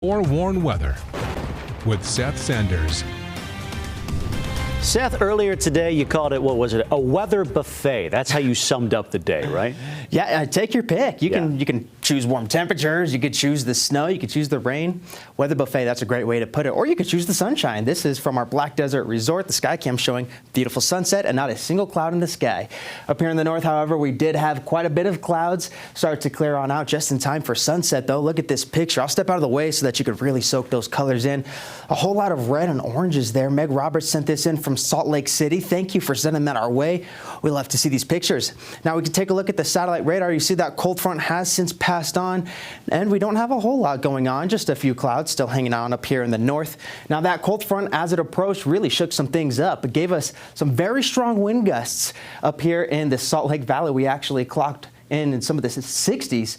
Forewarned weather with Seth Sanders. Seth, earlier today you called it, what was it, a weather buffet. That's how you summed up the day, right? Yeah, take your pick. You can choose warm temperatures, you could choose the snow, you could choose the rain. Weather buffet, that's a great way to put it. Or you could choose the sunshine. This is from our Black Desert Resort. The sky cam showing beautiful sunset and not a single cloud in the sky. Up here in the north, however, we did have quite a bit of clouds start to clear on out just in time for sunset, though. Look at this picture. I'll step out of the way so that you could really soak those colors in. A whole lot of red and oranges there. Meg Roberts sent this in from Salt Lake City. Thank you for sending that our way. We love to see these pictures. Now we can take a look at the satellite radar. You see that cold front has since passed on, and we don't have a whole lot going on, just a few clouds still hanging on up here in the north. Now that cold front, as it approached, really shook some things up. It gave us some very strong wind gusts up here in the Salt Lake Valley. We actually clocked in some of the 60s.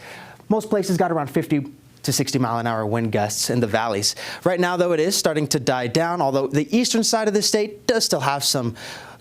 Most places got around 50 to 60-mile-an-hour wind gusts in the valleys. Right now, though, it is starting to die down, although the eastern side of the state does still have some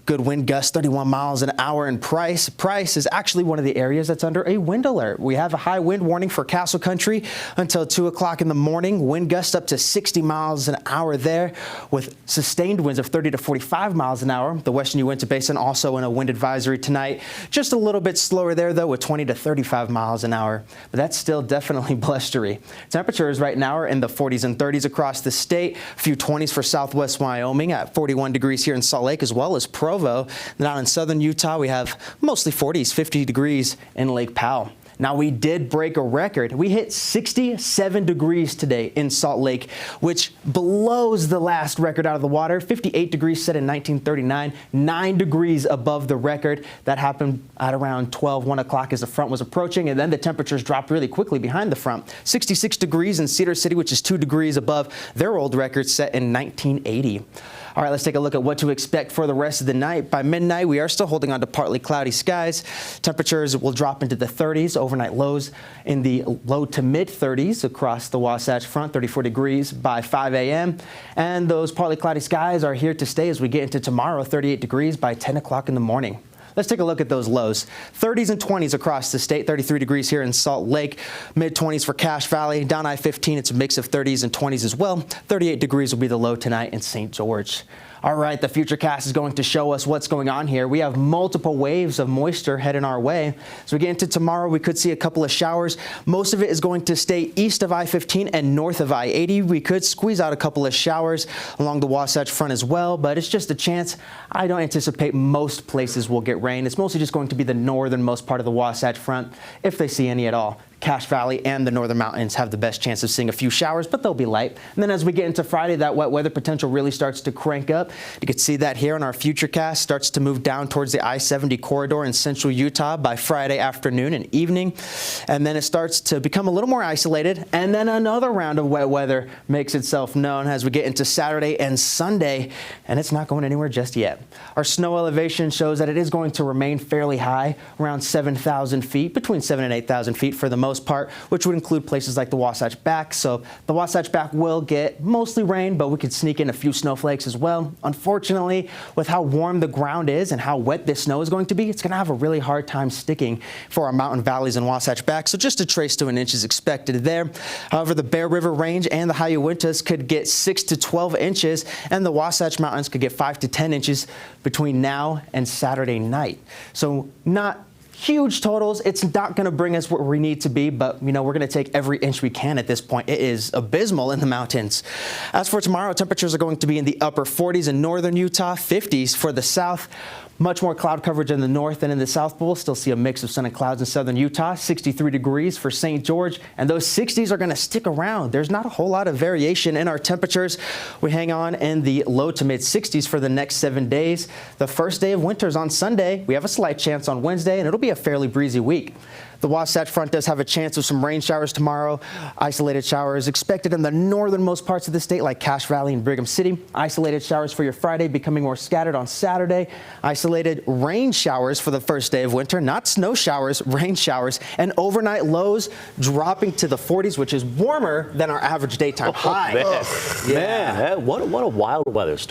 good wind gusts, 31 miles an hour in Price. Price is actually one of the areas that's under a wind alert. We have a high wind warning for Castle Country until 2 o'clock in the morning. Wind gusts up to 60 miles an hour there with sustained winds of 30 to 45 miles an hour. The western Uinta Basin also in a wind advisory tonight. Just a little bit slower there, though, with 20 to 35 miles an hour. But that's still definitely blustery. Temperatures right now are in the 40s and 30s across the state. A few 20s for southwest Wyoming at 41 degrees here in Salt Lake, as well as Provo. Now in southern Utah, we have mostly 40s, 50 degrees in Lake Powell. Now, we did break a record. We hit 67 degrees today in Salt Lake, which blows the last record out of the water. 58 degrees set in 1939, 9 degrees above the record. That happened at around 1 o'clock as the front was approaching, and then the temperatures dropped really quickly behind the front. 66 degrees in Cedar City, which is 2 degrees above their old record set in 1980. All right, let's take a look at what to expect for the rest of the night. By midnight, we are still holding on to partly cloudy skies. Temperatures will drop into the 30s. Overnight lows in the low to mid 30s across the Wasatch Front, 34 degrees by 5 a.m. And those partly cloudy skies are here to stay as we get into tomorrow, 38 degrees by 10 o'clock in the morning. Let's take a look at those lows. 30s and 20s across the state, 33 degrees here in Salt Lake, mid-20s for Cache Valley. Down I-15, it's a mix of 30s and 20s as well. 38 degrees will be the low tonight in St. George. All right, the Futurecast is going to show us what's going on here. We have multiple waves of moisture heading our way. As we get into tomorrow, we could see a couple of showers. Most of it is going to stay east of I-15 and north of I-80. We could squeeze out a couple of showers along the Wasatch Front as well, but it's just a chance. I don't anticipate most places will get rain. It's mostly just going to be the northernmost part of the Wasatch Front, if they see any at all. Cache Valley and the northern mountains have the best chance of seeing a few showers, but they'll be light. And then as we get into Friday, that wet weather potential really starts to crank up. You can see that here on our Futurecast. Starts to move down towards the I-70 corridor in central Utah by Friday afternoon and evening. And then it starts to become a little more isolated. And then another round of wet weather makes itself known as we get into Saturday and Sunday. And it's not going anywhere just yet. Our snow elevation shows that it is going to remain fairly high, around 7,000 feet, between 7,000 and 8,000 feet for the most part, which would include places like the Wasatch Back. So the Wasatch Back will get mostly rain, but we could sneak in a few snowflakes as well. Unfortunately, with how warm the ground is and how wet this snow is going to be, it's going to have a really hard time sticking for our mountain valleys and Wasatch Back. So just a trace to an inch is expected there. However, the Bear River Range and the high Uintas could get 6 to 12 inches, and the Wasatch Mountains could get 5 to 10 inches between now and Saturday night. So not huge totals. It's not going to bring us where we need to be, but we're going to take every inch we can at this point. It is abysmal in the mountains. As for tomorrow, temperatures are going to be in the upper 40s in northern Utah, 50s for the south. Much more cloud coverage in the north than in the south. We'll still see a mix of sun and clouds in southern Utah, 63 degrees for St. George, and those 60s are going to stick around. There's not a whole lot of variation in our temperatures. We hang on in the low to mid 60s for the next 7 days. The first day of winter is on Sunday. We have a slight chance on Wednesday, and it'll be a fairly breezy week. The Wasatch Front does have a chance of some rain showers tomorrow. Isolated showers expected in the northernmost parts of the state, like Cache Valley and Brigham City. Isolated showers for your Friday, becoming more scattered on Saturday. Isolated rain showers for the first day of winter, not snow showers, rain showers. And overnight lows dropping to the 40s, which is warmer than our average daytime high. Man, what a wild weather storm.